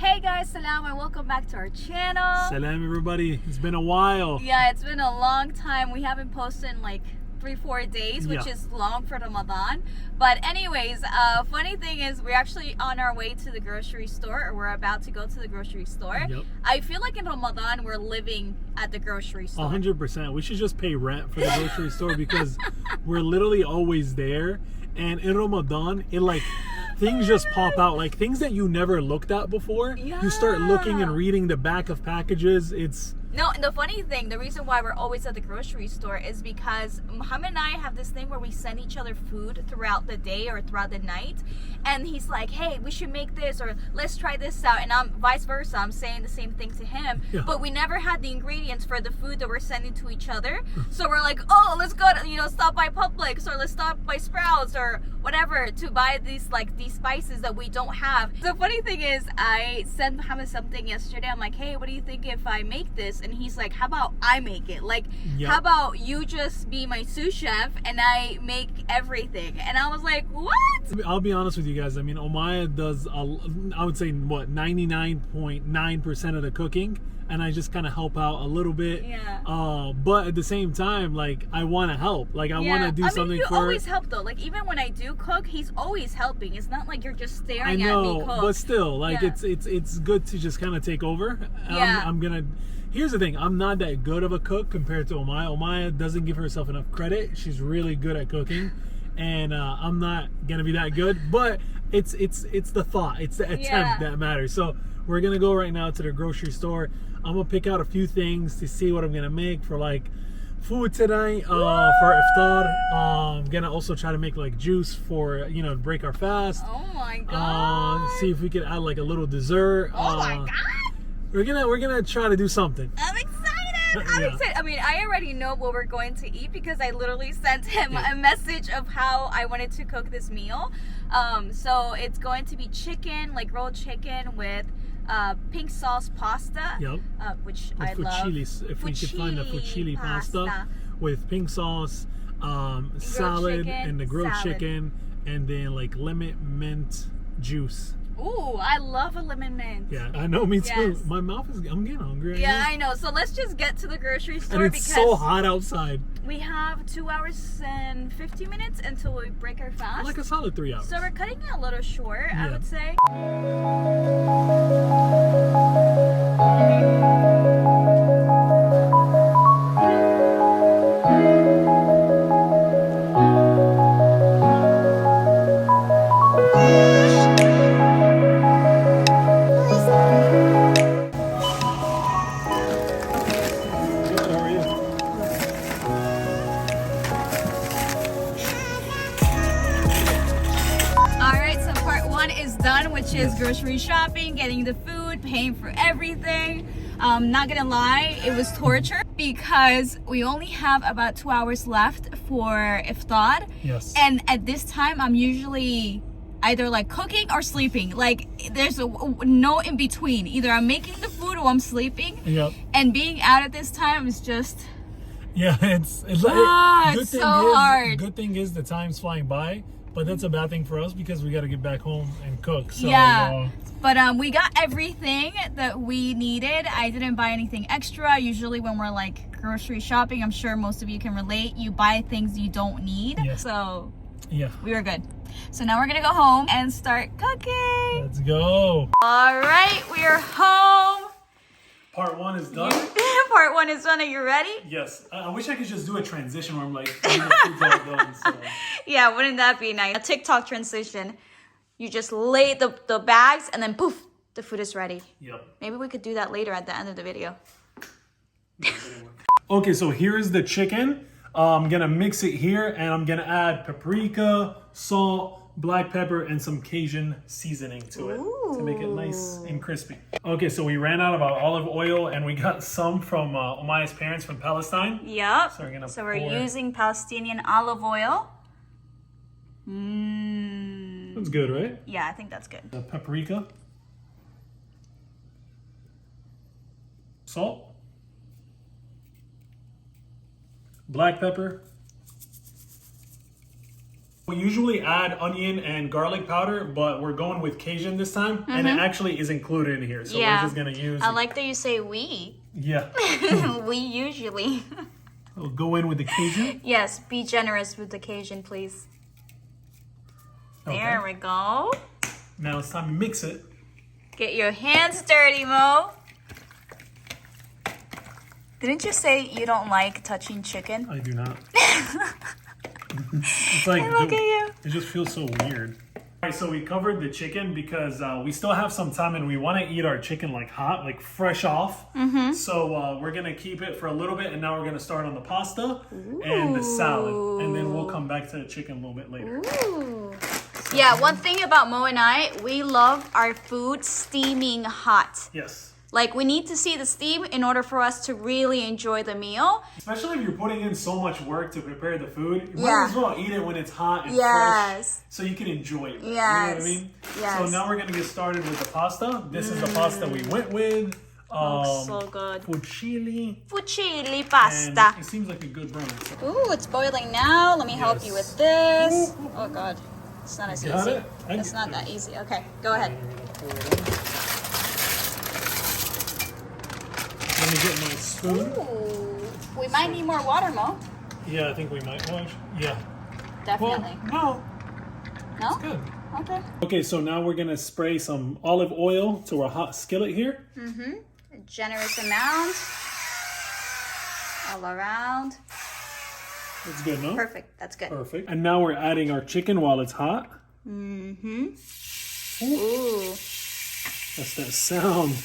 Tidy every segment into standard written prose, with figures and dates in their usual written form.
Hey guys, salam and welcome back to our channel. Salam everybody, it's been a while. Yeah, it's been a long time. We haven't posted in like 3-4 days, which is long for Ramadan. But anyways, funny thing is we're actually on our way to the grocery store, or we're about to go to the grocery store. Yep. I feel like in Ramadan we're living at the grocery store. 100%. We should just pay rent for the grocery store because we're literally always there. And in Ramadan, things just pop out, like things that you never looked at before. Yeah. You start looking and reading the back of packages. No, and the funny thing, the reason why we're always at the grocery store is because Muhammad and I have this thing where we send each other food throughout the day or throughout the night. And he's like, hey, we should make this, or let's try this out. And I'm vice versa. I'm saying the same thing to him. Yeah. But we never had the ingredients for the food that we're sending to each other. So we're like, oh, let's go to, stop by Publix, or let's stop by Sprouts or whatever to buy these spices that we don't have. The funny thing is, I sent Muhammad something yesterday. I'm like, hey, what do you think if I make this? And he's like, how about I make it? How about you just be my sous chef and I make everything? And I was like, what? I'll be honest with you guys. I mean, Omaya does, I would say, 99.9% of the cooking. And I just kind of help out a little bit. Yeah. But at the same time, I want to help. I want to do something for... you always help though. Even when I do cook, he's always helping. It's not like you're just staring at me cook. But still, it's good to just kind of take over. Yeah. Here's the thing. I'm not that good of a cook compared to Omaya. Omaya doesn't give herself enough credit. She's really good at cooking. And I'm not going to be that good. But it's the thought. It's the attempt that matters. So we're going to go right now to the grocery store. I'm going to pick out a few things to see what I'm going to make for food tonight for Iftar. I'm going to also try to make juice for, to break our fast. Oh my God. See if we can add a little dessert. Oh my God. We're gonna try to do something. I'm excited. I'm excited. I mean, I already know what we're going to eat because I literally sent him a message of how I wanted to cook this meal. So it's going to be chicken, rolled chicken with pink sauce pasta. Yep. Which with I love. If we could find a fusilli pasta with pink sauce, salad, and the grilled chicken, and then lemon mint juice. Ooh, I love a lemon mint. Yeah, I know, me too. Yes. I'm getting hungry. Yeah, I know. So let's just get to the grocery store and it's because so hot outside. We have 2 hours and 50 minutes until we break our fast. A solid 3 hours. So we're cutting it a little short, I would say. Which is grocery shopping, getting the food, paying for everything. Not gonna lie, it was torture because we only have about 2 hours left for Iftar. Yes. And at this time, I'm usually either cooking or sleeping. There's no in between. Either I'm making the food or I'm sleeping. Yep. And being out at this time is just... Yeah, it's so hard. Good thing is the time's flying by. But that's a bad thing for us because we got to get back home and cook. So, yeah, but we got everything that we needed. I didn't buy anything extra. Usually when we're grocery shopping, I'm sure most of you can relate. You buy things you don't need. Yes. So yeah, we were good. So now we're going to go home and start cooking. Let's go. All right, we are home. Part 1 is done. Part 1 is done. Are you ready? Yes. I wish I could just do a transition where I'm done, so. Yeah, wouldn't that be nice? A TikTok transition. You just lay the bags and then poof, the food is ready. Yep. Maybe we could do that later at the end of the video. Okay, so here's the chicken. I'm going to mix it here and I'm going to add paprika, salt, black pepper, and some Cajun seasoning to it to make it nice and crispy. Okay, so we ran out of our olive oil and we got some from Omaya's parents from Palestine. Yep. So we're using Palestinian olive oil. That's good, right? Yeah, I think that's good. The paprika. Salt. Black pepper. We usually add onion and garlic powder, but we're going with Cajun this time, and it actually is included in here. So we're just gonna use. I like that you say we. Yeah. We usually. We'll go in with the Cajun. Yes, be generous with the Cajun, please. Okay. There we go. Now it's time to mix it. Get your hands dirty, Mo. Didn't you say you don't like touching chicken? I do not. It's like, Look at you. It just feels so weird. All right, so we covered the chicken because we still have some time and we want to eat our chicken like hot, like fresh off. So we're going to keep it for a little bit, and now we're going to start on the pasta and the salad. And then we'll come back to the chicken a little bit later. Ooh. Yeah, one thing about Mo and I, we love our food steaming hot. Yes. Like, we need to see the steam in order for us to really enjoy the meal. Especially if you're putting in so much work to prepare the food, you Yeah. might as well eat it when it's hot and fresh, so you can enjoy it. Yes. You know what I mean? Yes. So now we're gonna get started with the pasta. This is the pasta we went with. So good. Fusilli. Fusilli And pasta. it seems like a good burn. So. Ooh, it's boiling now. Let me help you with this. Oh God, it's not as Got easy. it? It's not that easy. Okay, go ahead. Let me get my spoon. Ooh, we might need more water, Mo. Yeah, I think we might. Well, yeah. Definitely. Well, no. No? It's good. Okay. Okay, so now we're gonna spray some olive oil to our hot skillet here. A generous amount. All around. That's good, no? Perfect. That's good. Perfect. And now we're adding our chicken while it's hot. Ooh. That's that sound.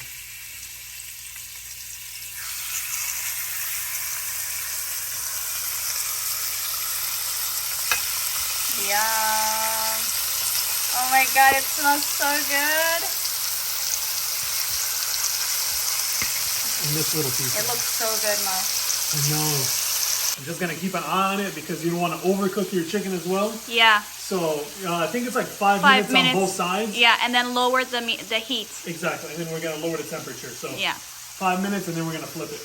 Yum. Oh my God, it smells so good. And this little piece. It looks so good, Mo. I know. I'm just gonna keep an eye on it because you don't want to overcook your chicken as well. Yeah. So I think it's like 5 minutes on both sides. Yeah, and then lower the heat. Exactly, and then we're gonna lower the temperature. So Yeah. 5 minutes, and then we're gonna flip it.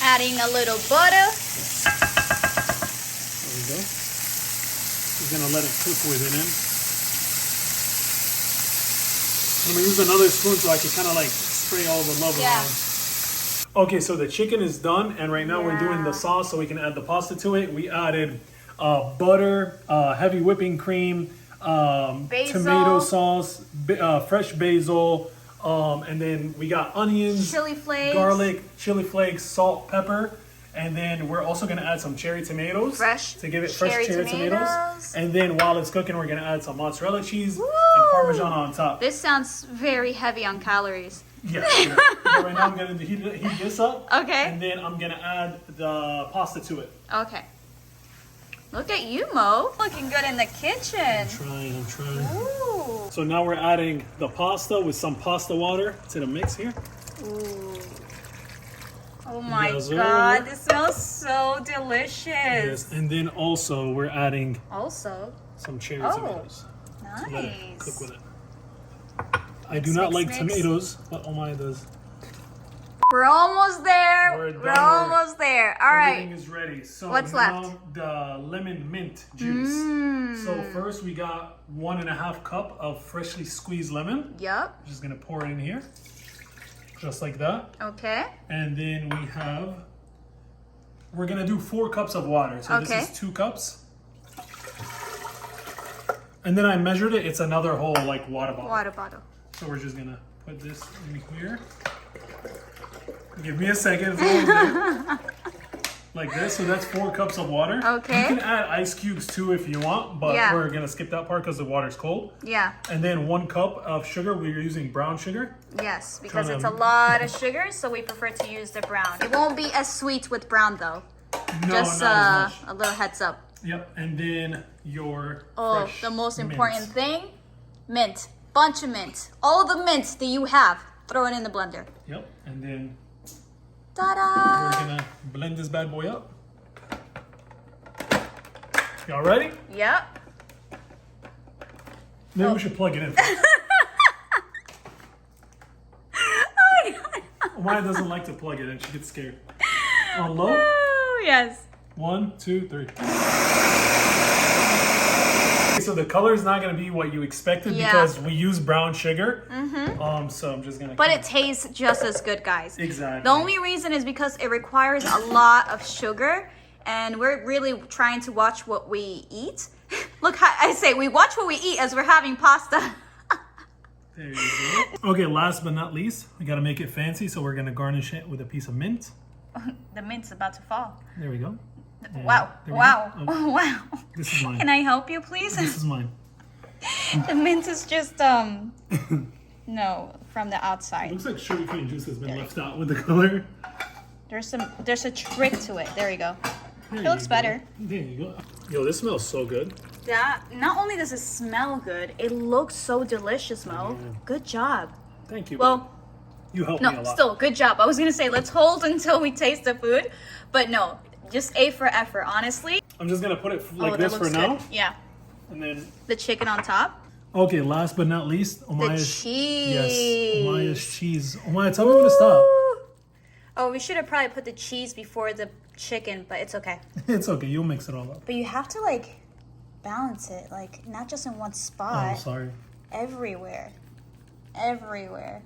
Adding a little butter. There we go. We're gonna let it cook with it in. I'm gonna use another spoon so I can kind of like spray all the love around. Okay, so the chicken is done, and right now we're doing the sauce so we can add the pasta to it. We added butter, heavy whipping cream, tomato sauce, fresh basil, and then we got onions, Chili flakes. garlic, chili flakes, salt, pepper, and then we're also gonna add some cherry tomatoes to give it fresh cherry tomatoes. And then while it's cooking, we're gonna add some mozzarella cheese and Parmesan on top. This sounds very heavy on calories. Yeah. So right now I'm gonna heat this up. Okay. And then I'm gonna add the pasta to it. Okay. Look at you, Mo. Looking good in the kitchen. I'm trying. Ooh. So now we're adding the pasta with some pasta water to the mix here. Ooh. Oh my Yes, God, this smells so delicious. Yes, and then also we're adding Also, some cherry tomatoes. nice. To let it cook with it. I do not like tomatoes, but Omaya does. We're almost there. We're almost there. All right. Everything is ready. So What's now left? the lemon mint juice. So first we got 1.5 cup of freshly squeezed lemon. Yep. Just gonna pour it in here. Just like that. Okay. And then we're gonna do 4 cups of water. So this is 2 cups. And then I measured it, it's another whole like water bottle. Water bottle. So we're just gonna put this in here. Give me a second. It's almost like this. So that's 4 cups of water. Okay. You can add ice cubes too if you want, but we're gonna skip that part because the water's cold. Yeah. And then 1 cup of sugar. We're using brown sugar. Yes, because it's a lot of sugar, so we prefer to use the brown. It won't be as sweet with brown though. No, Just not as much. a little heads up. Yep. And then your fresh the most mint. important thing, mint. Bunch of mint. All the mint that you have, throw it in the blender. Yep. And then Ta-da! we're gonna blend this bad boy up. Y'all ready? Yep. Maybe we should plug it in first. Omaya doesn't like to plug it in. She gets scared. On low? Oh, yes. 1, 2, 3. So the color is not going to be what you expected because we use brown sugar. So I'm just going to... But it tastes just as good, guys. Exactly. The only reason is because it requires a lot of sugar. And we're really trying to watch what we eat. Look, I say we watch what we eat as we're having pasta. There you go. Okay, last but not least, we got to make it fancy. So we're going to garnish it with a piece of mint. The mint's about to fall. There we go. And Wow. there we Wow. go. Oh, Wow. this is mine. Can I help you, please? This is mine. The mint is just, no, from the It outside. looks like sugarcane juice has been left out with the color. There's a trick to it. There you go. There It looks you go. better. There you go. Yo, this smells so good. That, not only does it smell good, it looks so delicious, Mo. Yeah. Good job. Thank you. Well, you helped me a no, lot. still, good job. I was gonna say, let's hold until we taste the food. But no, just A for effort, honestly. I'm just going to put it like that this for looks now. good. Yeah. And then... The chicken on top. Okay, last but not least, The Omaya's... cheese. Yes, Omaya's cheese. Omaya, tell me when to stop. Oh, we should have probably put the cheese before the chicken, but it's okay. It's okay, you'll mix it all up. But you have to, like, balance it. Like, not just in one Oh, spot. sorry. Everywhere. Everywhere.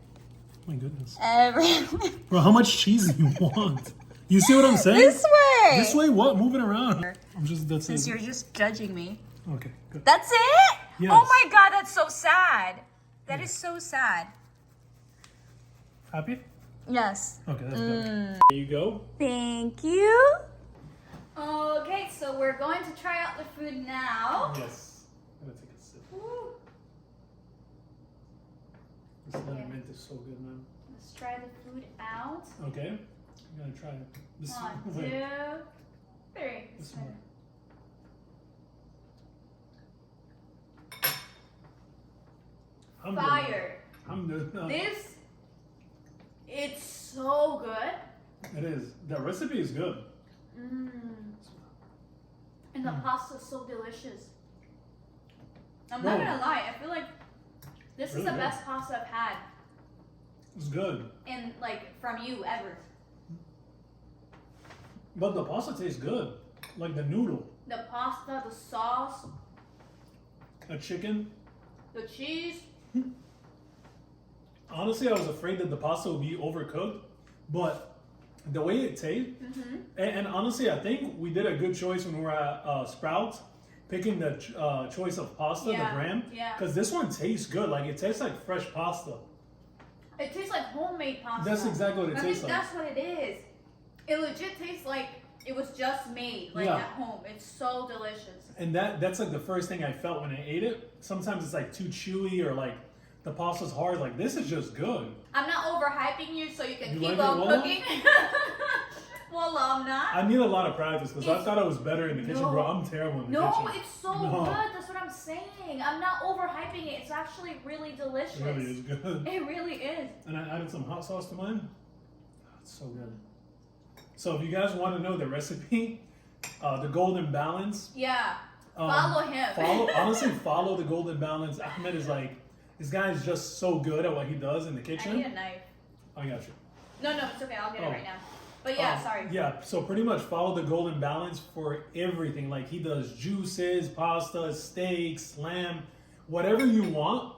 My goodness. Everywhere. Bro, how much cheese do you want? You see what I'm saying? This way. This way what? Moving around. I'm just, that's Since it. you're just judging me. Okay, good. That's it? Yes. Oh my god, that's so sad. That is so sad. Happy? Yes. Okay, that's better. There you go. Thank you. Okay, so we're going to try out the food now. Yes. I'm gonna take a sip. This lemon mint is so good, man. Let's try the food out. Okay. I'm gonna try it. This 1, wait, 2, 3. this one. Fire. Alhamdulillah. This, it's so good. It is. The recipe is good. And the pasta is so delicious. I'm Bro. not gonna lie, I feel like this is Really the good. best pasta I've had It's good. in like from you ever. But the pasta tastes good. Like the noodle. The pasta, the sauce, A chicken. the cheese. Honestly, I was afraid that the pasta would be overcooked. But the way it tastes, and honestly, I think we did a good choice when we were at Sprouts, picking the choice of pasta, Yeah, the brand. yeah. Because this one tastes good. Like, it tastes like fresh pasta. It tastes like homemade pasta. That's exactly what it I tastes think like. that's what it is. It legit tastes like it was just made, like Yeah. at home. It's so delicious. And that's like the first thing I felt when I ate it. Sometimes it's like too chewy or like the pasta's hard. Like, this is just good. I'm not overhyping you so you can You keep like it, on Wallah? cooking. Wallah, I'm not. I need a lot of practice because I It's- thought I was better in the kitchen, No. bro. I'm terrible in the No, kitchen. it's so No. good. That's what I'm saying. I'm not overhyping it. It's actually really delicious. It really is good. It really is. And I added some hot sauce to mine. Oh, it's so good. So if you guys want to know the recipe, the golden balance. Yeah. Follow him. Honestly, follow the golden balance. Ahmed is like, this guy is just so good at what he does in the I kitchen. need a knife. I got you. No, it's okay. I'll get it Oh. right now. But yeah, sorry. Yeah, so pretty much follow the golden balance for everything. Like, he does juices, pasta, steaks, lamb, whatever you want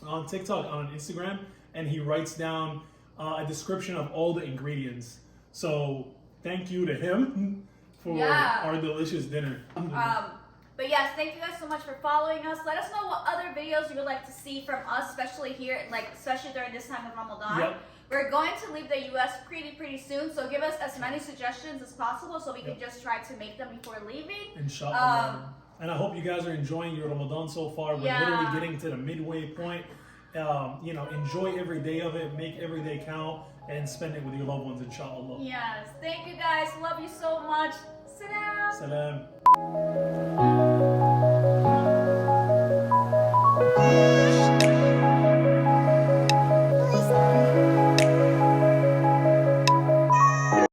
on TikTok, on Instagram, and he writes down a description of all the ingredients. So thank you to him for Yeah. our delicious dinner. But yes, thank you guys so much for following us. Let us know what other videos you would like to see from us, especially here, like especially during this time of Ramadan. Yep. We're going to leave the US pretty soon, so give us as many suggestions as possible so we can just try to make them before leaving. Inshallah. And I hope you guys are enjoying your Ramadan so far. We're Yeah. literally getting to the midway point. Enjoy every day of it, make every day count, and spend it with your loved ones, inshallah. Yes, thank you guys. Love you so much. Salam. Salam.